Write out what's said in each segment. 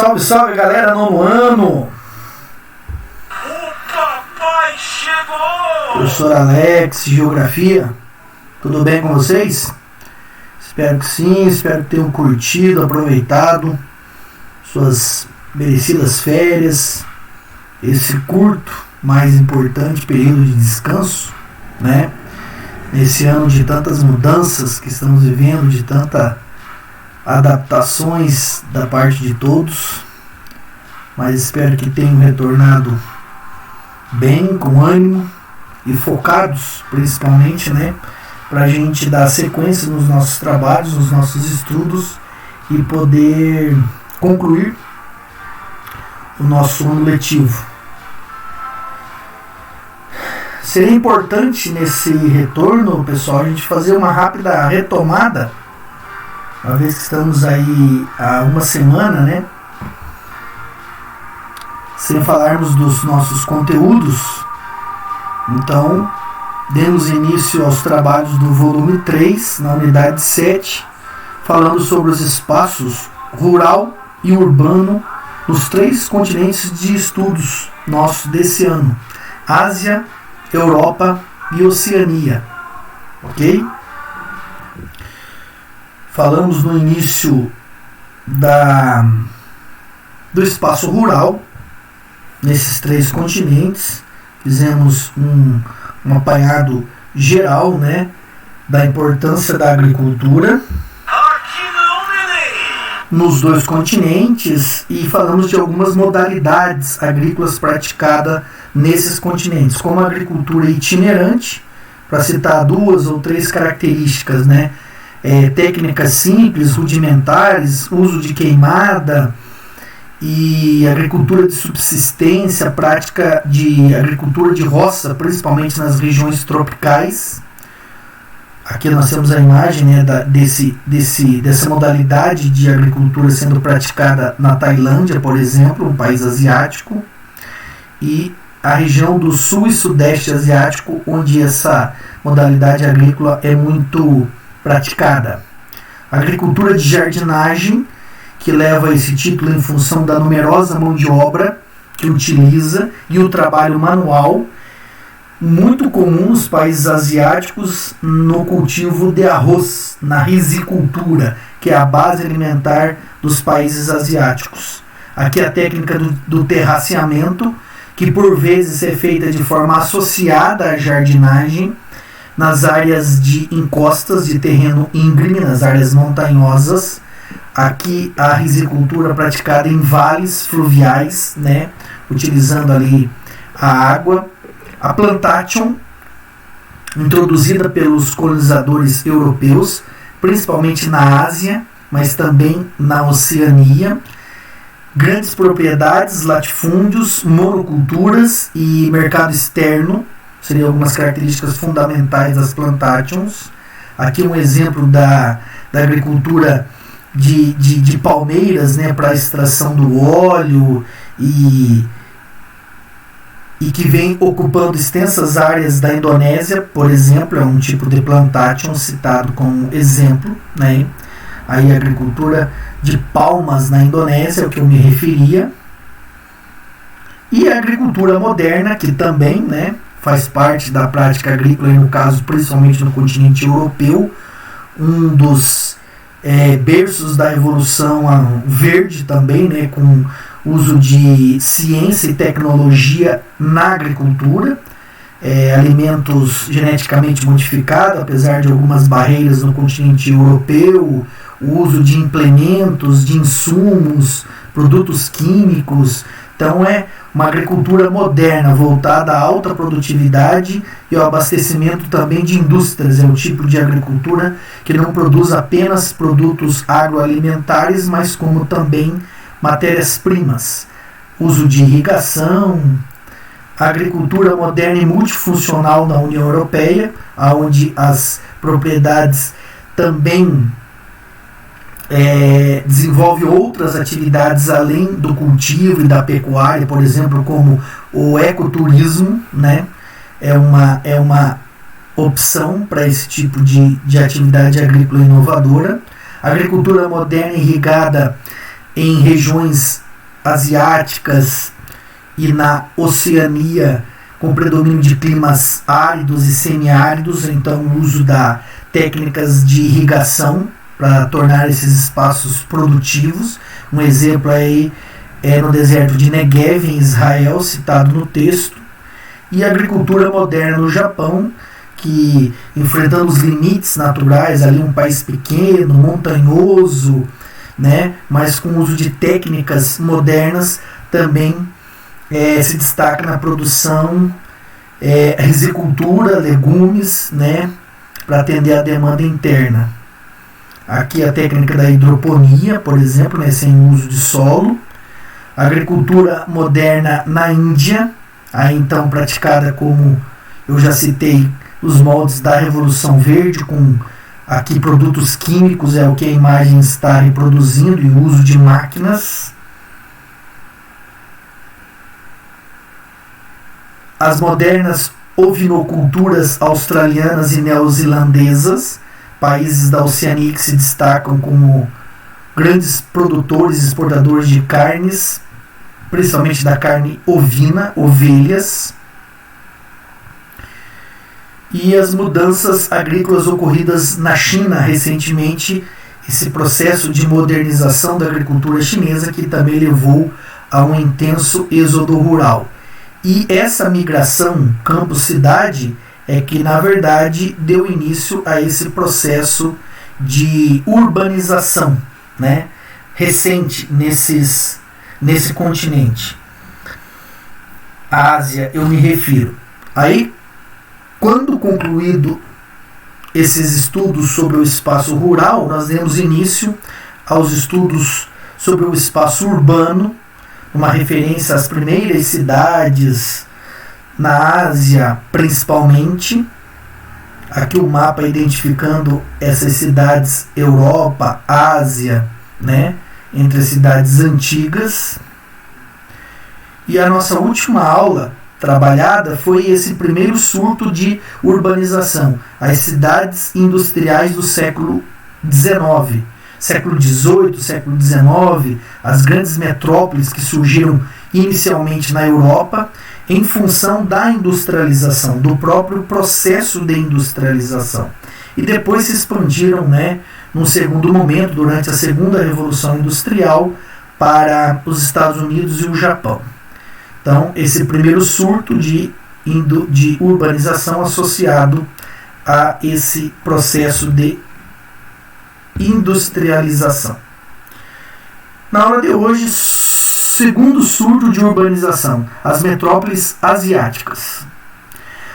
Salve, salve, galera, nono ano! O papai chegou! Professor Alex, Geografia, tudo bem com vocês? Espero que sim, espero que tenham curtido, aproveitado suas merecidas férias, esse curto, mais importante período de descanso, né? Nesse ano de tantas mudanças que estamos vivendo, de tantas adaptações da parte de todos, mas espero que tenham retornado bem, com ânimo e focados principalmente, né, para a gente dar sequência nos nossos trabalhos, nos nossos estudos e poder concluir o nosso ano letivo. Seria importante nesse retorno, pessoal, a gente fazer uma rápida retomada, uma vez que estamos aí há uma semana, né, sem falarmos dos nossos conteúdos. Então, demos início aos trabalhos do volume 3, na unidade 7, falando sobre os espaços rural e urbano nos 3 continentes de estudos nossos desse ano: Ásia, Europa e Oceania. Ok? Falamos no início do espaço rural nesses 3 continentes. Fizemos um apanhado geral, né, da importância da agricultura nos 2 continentes e falamos de algumas modalidades agrícolas praticadas nesses continentes, como a agricultura itinerante, para citar 2 ou 3 características, né? Técnicas simples, rudimentares, uso de queimada, e agricultura de subsistência, prática de agricultura de roça, principalmente nas regiões tropicais. Aqui nós temos a imagem, né, dessa modalidade de agricultura sendo praticada na Tailândia, por exemplo, um país asiático, e a região do sul e sudeste asiático, onde essa modalidade agrícola é muito praticada. Agricultura de jardinagem, que leva esse título em função da numerosa mão de obra que utiliza e o trabalho manual, muito comum nos países asiáticos, no cultivo de arroz, na rizicultura, que é a base alimentar dos países asiáticos. Aqui a técnica do terraceamento, que por vezes é feita de forma associada à jardinagem, nas áreas de encostas de terreno íngreme, nas áreas montanhosas. Aqui a rizicultura praticada em vales fluviais, né, utilizando ali a água. A plantation, introduzida pelos colonizadores europeus, principalmente na Ásia, mas também na Oceania. Grandes propriedades, latifúndios, monoculturas e mercado externo seriam algumas características fundamentais das plantations. Aqui um exemplo da agricultura de palmeiras, né, para a extração do óleo e que vem ocupando extensas áreas da Indonésia, por exemplo, é um tipo de plantation citado como exemplo, né? Aí a agricultura de palmas na Indonésia é o que eu me referia. E a agricultura moderna, que também, né, faz parte da prática agrícola, e no caso principalmente no continente europeu, um dos berços da evolução verde também, né, com uso de ciência e tecnologia na agricultura, alimentos geneticamente modificados, apesar de algumas barreiras no continente europeu, o uso de implementos, de insumos, produtos químicos. Então é uma agricultura moderna, voltada à alta produtividade e ao abastecimento também de indústrias. É um tipo de agricultura que não produz apenas produtos agroalimentares, mas como também matérias-primas. Uso de irrigação. A agricultura moderna e multifuncional na União Europeia, onde as propriedades também desenvolve outras atividades além do cultivo e da pecuária, por exemplo, como o ecoturismo, né? É uma opção para esse tipo de atividade agrícola inovadora. A agricultura moderna irrigada em regiões asiáticas e na Oceania, com predomínio de climas áridos e semiáridos, então o uso da técnicas de irrigação para tornar esses espaços produtivos. Um exemplo aí é no deserto de Negev, em Israel, citado no texto, e a agricultura moderna no Japão, que, enfrentando os limites naturais, ali um país pequeno, montanhoso, né, mas com o uso de técnicas modernas, também se destaca na produção, rizicultura, legumes, né, para atender a demanda interna. Aqui a técnica da hidroponia, por exemplo, né, sem uso de solo. A agricultura moderna na Índia, aí então praticada, como eu já citei, os moldes da Revolução Verde, com aqui produtos químicos, é o que a imagem está reproduzindo, e o uso de máquinas. As modernas ovinoculturas australianas e neozelandesas, países da Oceania que se destacam como grandes produtores e exportadores de carnes, principalmente da carne ovina, ovelhas. E as mudanças agrícolas ocorridas na China recentemente, esse processo de modernização da agricultura chinesa, que também levou a um intenso êxodo rural. E essa migração campo-cidade é que, na verdade, deu início a esse processo de urbanização, né, recente nesse continente. A Ásia, eu me refiro. Aí, quando concluído esses estudos sobre o espaço rural, nós demos início aos estudos sobre o espaço urbano, uma referência às primeiras cidades na Ásia, principalmente. Aqui o mapa identificando essas cidades, Europa, Ásia, né, entre as cidades antigas. E a nossa última aula trabalhada foi esse primeiro surto de urbanização, as cidades industriais do século XIX. Século XVIII, século XIX, as grandes metrópoles que surgiram inicialmente na Europa em função da industrialização, do próprio processo de industrialização. E depois se expandiram, né, num segundo momento, durante a segunda Revolução Industrial, para os Estados Unidos e o Japão. Então, esse primeiro surto de urbanização associado a esse processo de industrialização. Na aula de hoje, segundo surto de urbanização, as metrópoles asiáticas.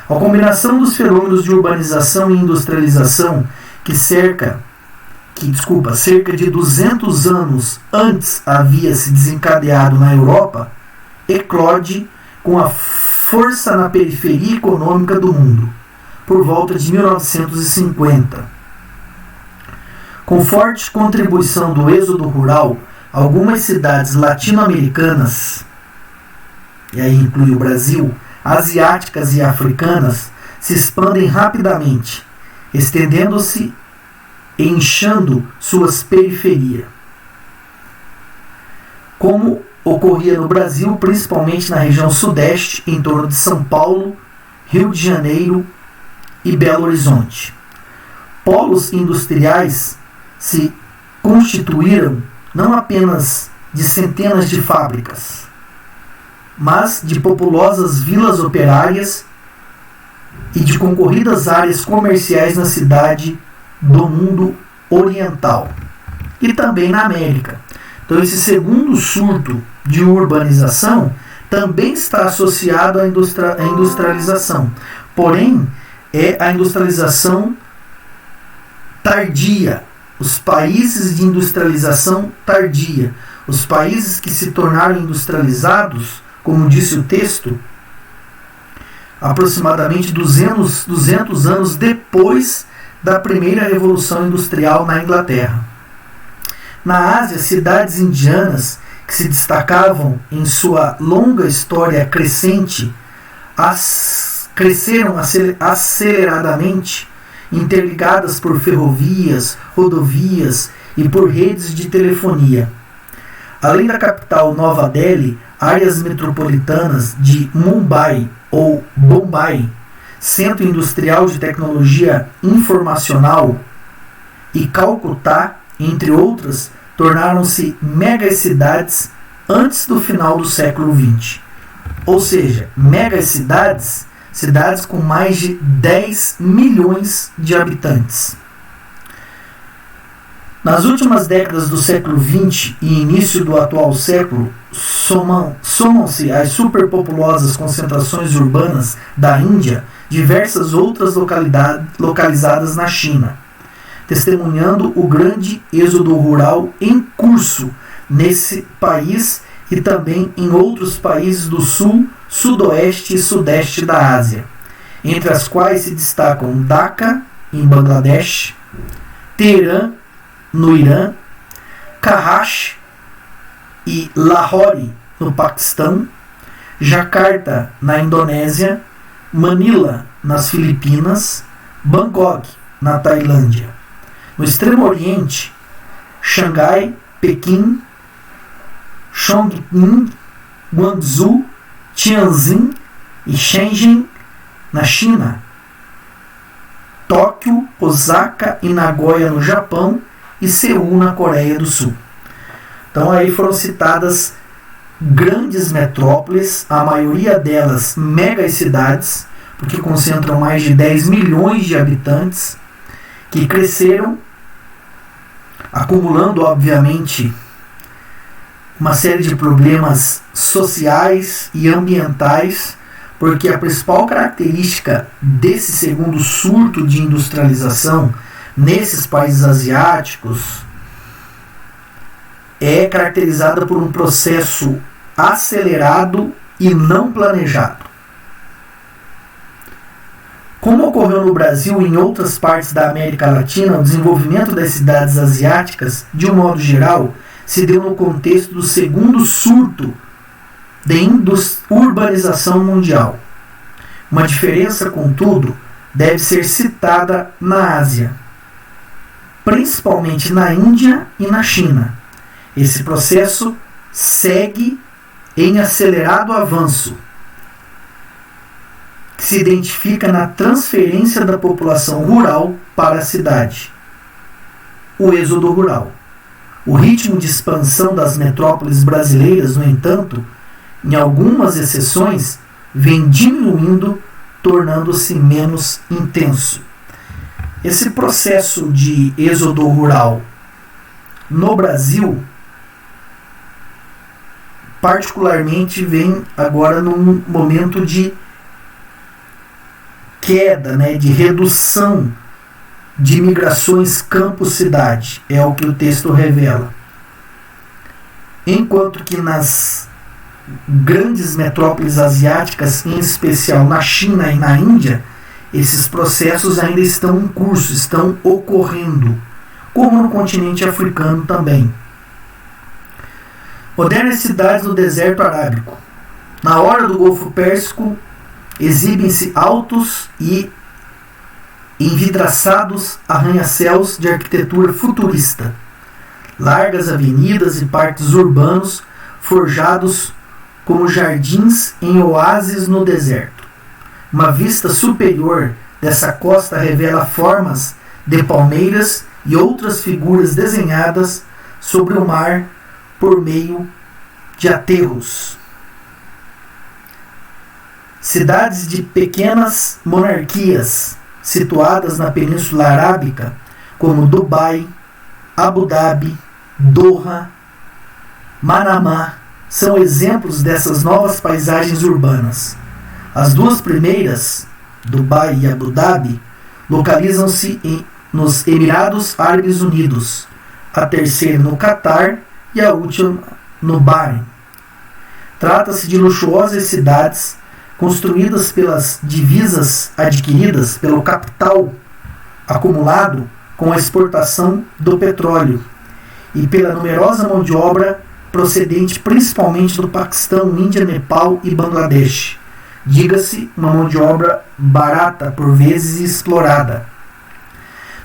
A combinação dos fenômenos de urbanização e industrialização que cerca de 200 anos antes havia se desencadeado na Europa, eclode com a força na periferia econômica do mundo, por volta de 1950. Com forte contribuição do êxodo rural, algumas cidades latino-americanas, e aí inclui o Brasil, asiáticas e africanas, se expandem rapidamente, estendendo-se e inchando suas periferias. Como ocorria no Brasil, principalmente na região sudeste, em torno de São Paulo, Rio de Janeiro e Belo Horizonte. Polos industriais se constituíram não apenas de centenas de fábricas, mas de populosas vilas operárias e de concorridas áreas comerciais na cidade do mundo oriental e também na América. Então, esse segundo surto de urbanização também está associado à industrialização, porém é a industrialização tardia. Os países de industrialização tardia, os países que se tornaram industrializados, como disse o texto, aproximadamente 200 anos depois da primeira Revolução Industrial na Inglaterra. Na Ásia, cidades indianas que se destacavam em sua longa história crescente cresceram aceleradamente, interligadas por ferrovias, rodovias e por redes de telefonia. Além da capital Nova Delhi, áreas metropolitanas de Mumbai ou Bombay, Centro Industrial de Tecnologia Informacional, e Calcutá, entre outras, tornaram-se megacidades antes do final do século XX. Ou seja, megacidades, cidades com mais de 10 milhões de habitantes. Nas últimas décadas do século XX e início do atual século, somam-se às superpopulosas concentrações urbanas da Índia diversas outras localizadas na China, testemunhando o grande êxodo rural em curso nesse país e também em outros países do sul, sudoeste e sudeste da Ásia, entre as quais se destacam Dhaka, em Bangladesh, Teherã, no Irã, Karachi e Lahore, no Paquistão, Jakarta, na Indonésia, Manila, nas Filipinas, Bangkok, na Tailândia. No Extremo Oriente, Xangai, Pequim, Chongqing, Guangzhou, Tianjin e Shenzhen, na China, Tóquio, Osaka e Nagoya, no Japão, e Seul, na Coreia do Sul. Então aí foram citadas grandes metrópoles, a maioria delas megacidades, porque concentram mais de 10 milhões de habitantes, que cresceram, acumulando, obviamente, uma série de problemas sociais e ambientais, porque a principal característica desse segundo surto de industrialização nesses países asiáticos é caracterizada por um processo acelerado e não planejado. Como ocorreu no Brasil e em outras partes da América Latina, o desenvolvimento das cidades asiáticas, de um modo geral, se deu no contexto do segundo surto de urbanização mundial. Uma diferença, contudo, deve ser citada na Ásia, principalmente na Índia e na China. Esse processo segue em acelerado avanço, que se identifica na transferência da população rural para a cidade, o êxodo rural. O ritmo de expansão das metrópoles brasileiras, no entanto, em algumas exceções, vem diminuindo, tornando-se menos intenso. Esse processo de êxodo rural no Brasil, particularmente, vem agora num momento de queda, de redução de migrações campo-cidade, é o que o texto revela. Enquanto que nas grandes metrópoles asiáticas, em especial na China e na Índia, esses processos ainda estão em curso, estão ocorrendo, como no continente africano também. Modernas cidades no deserto arábico. Na hora do Golfo Pérsico, exibem-se altos e envidraçados arranha-céus de arquitetura futurista, largas avenidas e parques urbanos forjados como jardins em oásis no deserto. Uma vista superior dessa costa revela formas de palmeiras e outras figuras desenhadas sobre o mar por meio de aterros. Cidades de pequenas monarquias situadas na Península Arábica, como Dubai, Abu Dhabi, Doha, Manamá, são exemplos dessas novas paisagens urbanas. As duas primeiras, Dubai e Abu Dhabi, localizam-se nos Emirados Árabes Unidos, a terceira no Catar e a última no Bahrein. Trata-se de luxuosas cidades construídas pelas divisas adquiridas pelo capital acumulado com a exportação do petróleo e pela numerosa mão de obra procedente principalmente do Paquistão, Índia, Nepal e Bangladesh. Diga-se, uma mão de obra barata, por vezes explorada.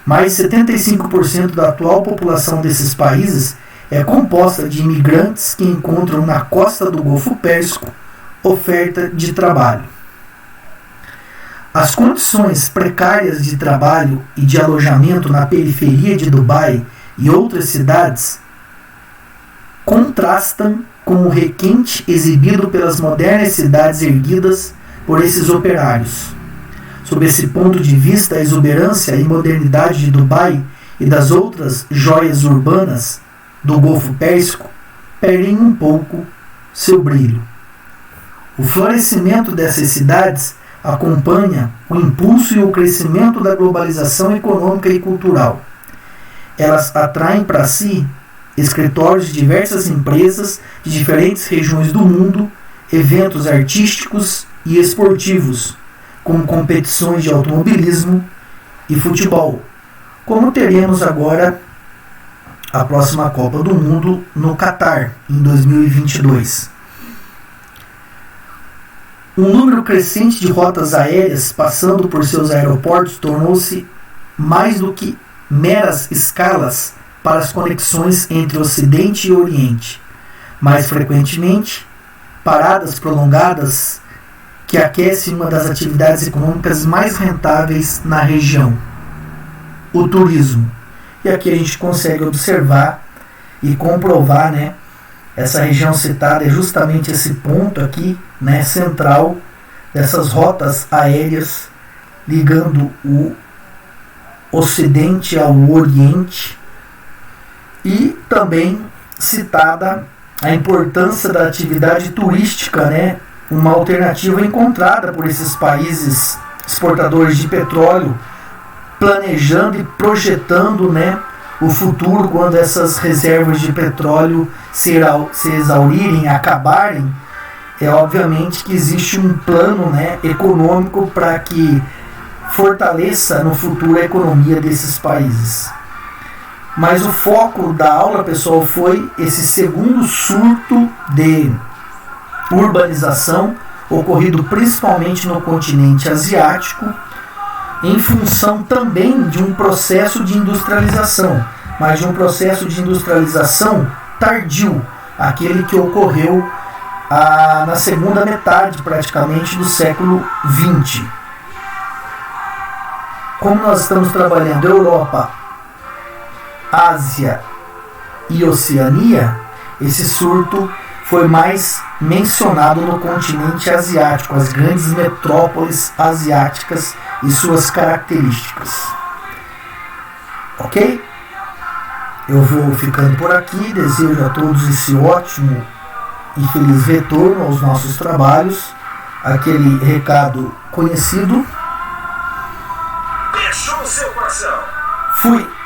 Mais de 75% da atual população desses países é composta de imigrantes que encontram na costa do Golfo Pérsico oferta de trabalho. As condições precárias de trabalho e de alojamento na periferia de Dubai e outras cidades contrastam com o requinte exibido pelas modernas cidades erguidas por esses operários. Sob esse ponto de vista, a exuberância e modernidade de Dubai e das outras joias urbanas do Golfo Pérsico perdem um pouco seu brilho. O florescimento dessas cidades acompanha o impulso e o crescimento da globalização econômica e cultural. Elas atraem para si escritórios de diversas empresas de diferentes regiões do mundo, eventos artísticos e esportivos, como competições de automobilismo e futebol, como teremos agora a próxima Copa do Mundo no Catar, em 2022. Um número crescente de rotas aéreas passando por seus aeroportos tornou-se mais do que meras escalas para as conexões entre Ocidente e Oriente. Mais frequentemente, paradas prolongadas que aquecem uma das atividades econômicas mais rentáveis na região, o turismo. E aqui a gente consegue observar e comprovar, né? Essa região citada é justamente esse ponto aqui, né, central dessas rotas aéreas ligando o Ocidente ao Oriente. E também citada a importância da atividade turística, né, uma alternativa encontrada por esses países exportadores de petróleo, planejando e projetando, né, o futuro quando essas reservas de petróleo se exaurirem, acabarem. É obviamente que existe um plano, né, econômico para que fortaleça no futuro a economia desses países. Mas o foco da aula, pessoal, foi esse segundo surto de urbanização ocorrido principalmente no continente asiático, em função também de um processo de industrialização, mas de um processo de industrialização tardio, aquele que ocorreu na segunda metade praticamente do século XX. Como nós estamos trabalhando Europa, Ásia e Oceania, esse surto foi mais mencionado no continente asiático, as grandes metrópoles asiáticas e suas características. Ok? Eu vou ficando por aqui, desejo a todos esse ótimo e feliz retorno aos nossos trabalhos, aquele recado conhecido. Fechou o seu coração. Fui!